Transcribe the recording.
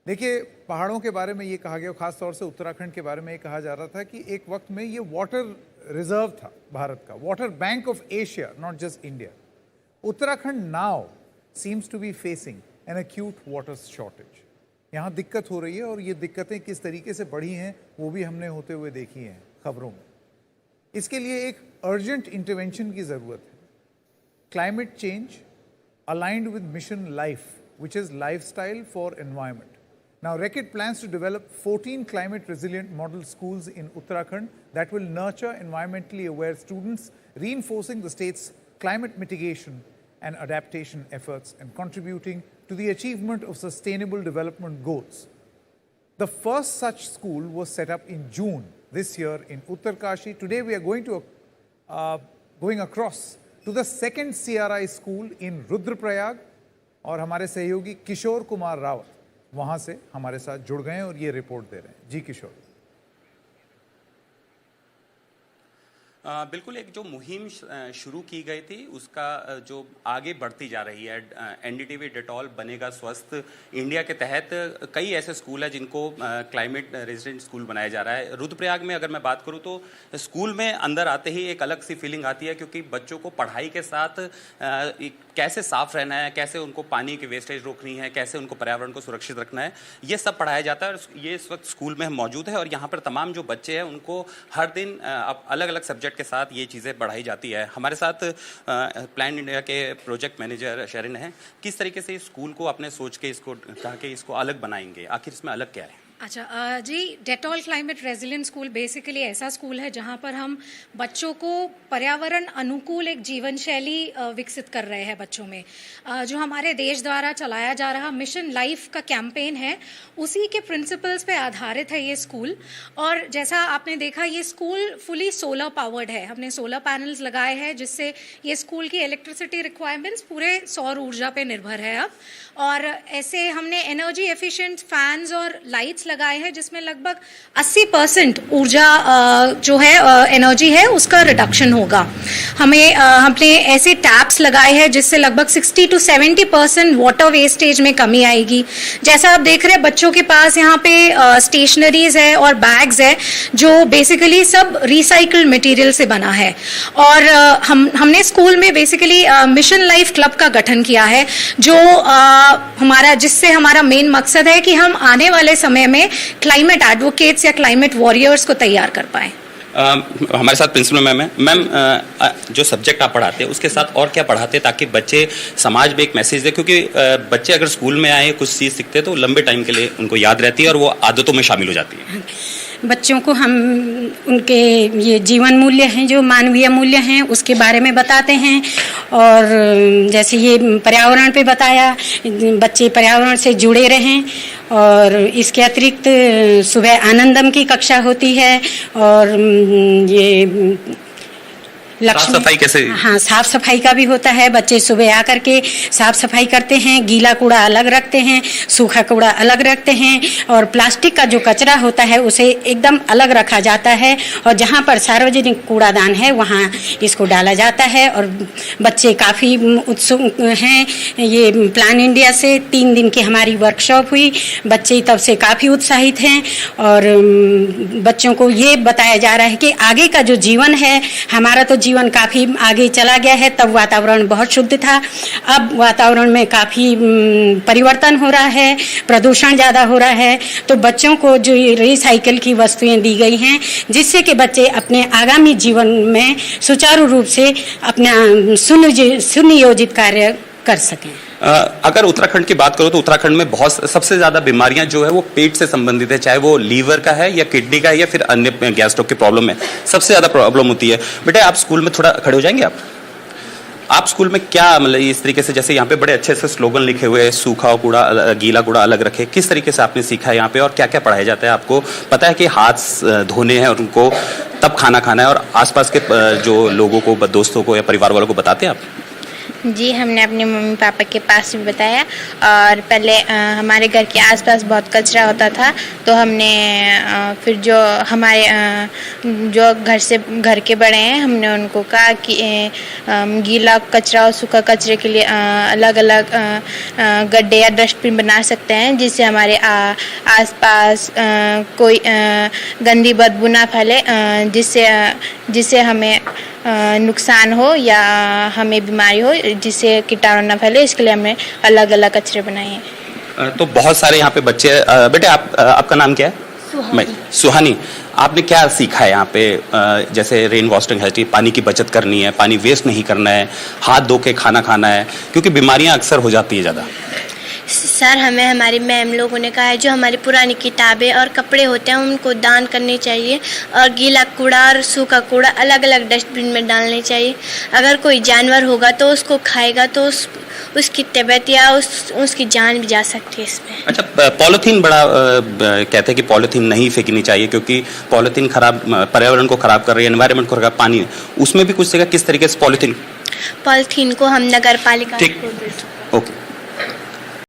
देखिए, पहाड़ों के बारे में ये कहा गया, खास तौर से उत्तराखंड के बारे में ये कहा जा रहा था कि एक वक्त में ये वाटर रिजर्व था भारत का, water bank of Asia, not just India. Uttarakhand now seems to be facing an acute water shortage. यहाँ दिक्कत हो रही है और ये दिक्कतें किस तरीके से बढ़ी हैं वो भी हमने होते हुए देखी हैं खबरों में। इसके लिए एक अर्जेंट इंटरवेंशन की ज़रूरत है। Climate change aligned with Mission Life, which is lifestyle for environment. Now, Reckitt plans to develop 14 climate-resilient model schools in Uttarakhand that will nurture environmentally aware students, reinforcing the state's climate mitigation and adaptation efforts and contributing to the achievement of sustainable development goals. The first such school was set up in June this year in Uttarkashi. Today, we are going across to the second CRI school in Rudraprayag और हमारे सहयोगी किशोर कुमार रावत वहां से हमारे साथ जुड़ गए हैं और ये रिपोर्ट दे रहे हैं। जी किशोर। बिल्कुल, एक जो मुहिम शुरू की गई थी उसका जो आगे बढ़ती जा रही है, एनडीटीवी डेटॉल बनेगा स्वस्थ इंडिया के तहत कई ऐसे स्कूल हैं जिनको क्लाइमेट रेजिडेंट स्कूल बनाया जा रहा है। रुद्रप्रयाग में अगर मैं बात करूं तो स्कूल में अंदर आते ही एक अलग सी फीलिंग आती है, क्योंकि बच्चों को पढ़ाई के साथ कैसे साफ रहना है, कैसे उनको पानी की वेस्टेज रोकनी है, कैसे उनको पर्यावरण को सुरक्षित रखना है, ये सब पढ़ाया जाता है। और ये इस वक्त स्कूल में मौजूद है और यहाँ पर तमाम जो बच्चे हैं उनको हर दिन अलग अलग सब्जेक्ट के साथ ये चीज़ें बढ़ाई जाती है। हमारे साथ प्लान इंडिया के प्रोजेक्ट मैनेजर शरिन हैं। किस तरीके से इस स्कूल को आपने सोच के इसको कहा कि इसको अलग बनाएंगे, आखिर इसमें अलग क्या है? अच्छा जी, Dettol climate resilient school basically ऐसा स्कूल है जहां पर हम बच्चों को पर्यावरण अनुकूल एक जीवन शैली विकसित कर रहे हैं बच्चों में। जो हमारे देश द्वारा चलाया जा रहा मिशन लाइफ का कैंपेन है, उसी के प्रिंसिपल्स पे आधारित है ये स्कूल। और जैसा आपने देखा, ये स्कूल फुली सोलर पावर्ड है। हमने सोलर पैनल्स लगाए हैं जिससे ये स्कूल की इलेक्ट्रिसिटी रिक्वायरमेंट्स पूरे सौर ऊर्जा पे निर्भर है अब। और ऐसे हमने एनर्जी एफिशिएंट फैंस और लाइट्स लगाए हैं जिसमें लगभग 80% ऊर्जा जो है एनर्जी है उसका रिडक्शन होगा। हमने ऐसे टैप्स लगाए हैं जिससे लगभग 60 to 70% वाटर वेस्टेज में कमी आएगी। जैसा आप देख रहे हैं, बच्चों के पास यहाँ पे स्टेशनरीज है और बैग्स है जो बेसिकली सब रिसाइकल्ड मटेरियल से बना है। और हमने स्कूल में बेसिकली मिशन लाइफ क्लब का गठन किया है जो जिससे हमारा मेन मकसद है कि हम आने वाले समय में क्लाइमेट एडवोकेट्स या क्लाइमेट वॉरियर्स को तैयार कर पाएं। हमारे साथ प्रिंसिपल मैम है। मैम, जो सब्जेक्ट आप पढ़ाते हैं उसके साथ और क्या पढ़ाते हैं ताकि बच्चे समाज में एक मैसेज दे, क्योंकि बच्चे अगर स्कूल में आए कुछ चीज़ सीखते हैं तो लंबे टाइम के लिए उनको याद रहती है और वो आदतों में शामिल हो जाती है। बच्चों को हम उनके ये जीवन मूल्य हैं, जो मानवीय मूल्य हैं, उसके बारे में बताते हैं। और जैसे ये पर्यावरण पे बताया, बच्चे पर्यावरण से जुड़े रहें। और इसके अतिरिक्त सुबह आनंदम की कक्षा होती है और ये साफ सफाई कैसे? हाँ, साफ सफाई का भी होता है। बच्चे सुबह आकर के साफ सफाई करते हैं, गीला कूड़ा अलग रखते हैं, सूखा कूड़ा अलग रखते हैं और प्लास्टिक का जो कचरा होता है उसे एकदम अलग रखा जाता है। और जहाँ पर सार्वजनिक कूड़ादान है वहाँ इसको डाला जाता है। और बच्चे काफ़ी उत्सुक हैं। ये प्लान इंडिया से 3 दिन की हमारी वर्कशॉप हुई, बच्चे तब से काफ़ी उत्साहित हैं। और बच्चों को ये बताया जा रहा है कि आगे का जो जीवन है, हमारा तो जीवन काफ़ी आगे चला गया है, तब वातावरण बहुत शुद्ध था, अब वातावरण में काफ़ी परिवर्तन हो रहा है, प्रदूषण ज़्यादा हो रहा है। तो बच्चों को जो रिसाइकिल की वस्तुएं दी गई हैं जिससे कि बच्चे अपने आगामी जीवन में सुचारू रूप से अपना सुनियोजित कार्य कर सकें। अगर उत्तराखंड की बात करो तो उत्तराखंड में बहुत सबसे ज़्यादा बीमारियां जो है वो पेट से संबंधित है, चाहे वो लीवर का है या किडनी का है या फिर अन्य गैस स्ट्रोक की प्रॉब्लम है, सबसे ज़्यादा प्रॉब्लम होती है। बेटा, आप स्कूल में थोड़ा खड़े हो जाएंगे आप स्कूल में क्या मतलब इस तरीके से, जैसे यहाँ पे बड़े अच्छे से स्लोगन लिखे हुए हैं, सूखा कूड़ा गीला कूड़ा अलग रखे, किस तरीके से आपने सीखा है यहाँ पे और क्या क्या पढ़ाया जाता है? आपको पता है कि हाथ धोने हैं और उनको तब खाना खाना है, और आसपास के जो लोगों को, दोस्तों को या परिवार वालों को बताते हैं आप? जी, हमने अपने मम्मी पापा के पास भी बताया। और पहले हमारे घर के आसपास बहुत कचरा होता था, तो हमने फिर जो हमारे जो घर के बड़े हैं, हमने उनको कहा कि गीला कचरा और सूखा कचरे के लिए अलग अलग गड्ढे या डस्टबिन बना सकते हैं, जिससे हमारे आसपास कोई गंदी बदबू ना फैले, जिससे हमें नुकसान हो या हमें बीमारी हो, जिससे कीटाणु ना फैले। इसके लिए हमने अलग अलग कचरे बनाए हैं। तो बहुत सारे यहाँ पे बच्चे बेटे आपका नाम क्या है? सुहानी। आपने क्या सीखा है यहाँ पे? जैसे रेन वाटरिंग है, पानी की बचत करनी है, पानी वेस्ट नहीं करना है, हाथ धो के खाना खाना है, क्योंकि बीमारियां अक्सर हो जाती है ज़्यादा। सर, हमें हमारी मैम लोगों ने कहा है जो हमारी पुरानी किताबें और कपड़े होते हैं उनको दान करने चाहिए, और गीला कूड़ा और सूखा कूड़ा अलग अलग डस्टबिन में डालने चाहिए। अगर कोई जानवर होगा तो उसको खाएगा तो उसकी तबीयत या उसकी जान भी जा सकती है इसमें। अच्छा, पॉलीथीन बड़ा कहते हैं कि पॉलीथीन नहीं फेंकनी चाहिए, क्योंकि पॉलीथीन खराब पर्यावरण को खराब कर रही है, एनवायरनमेंट को खराब, पानी, उसमें भी कुछ जगह किस तरीके से पॉलीथीन को हम नगर पालिका को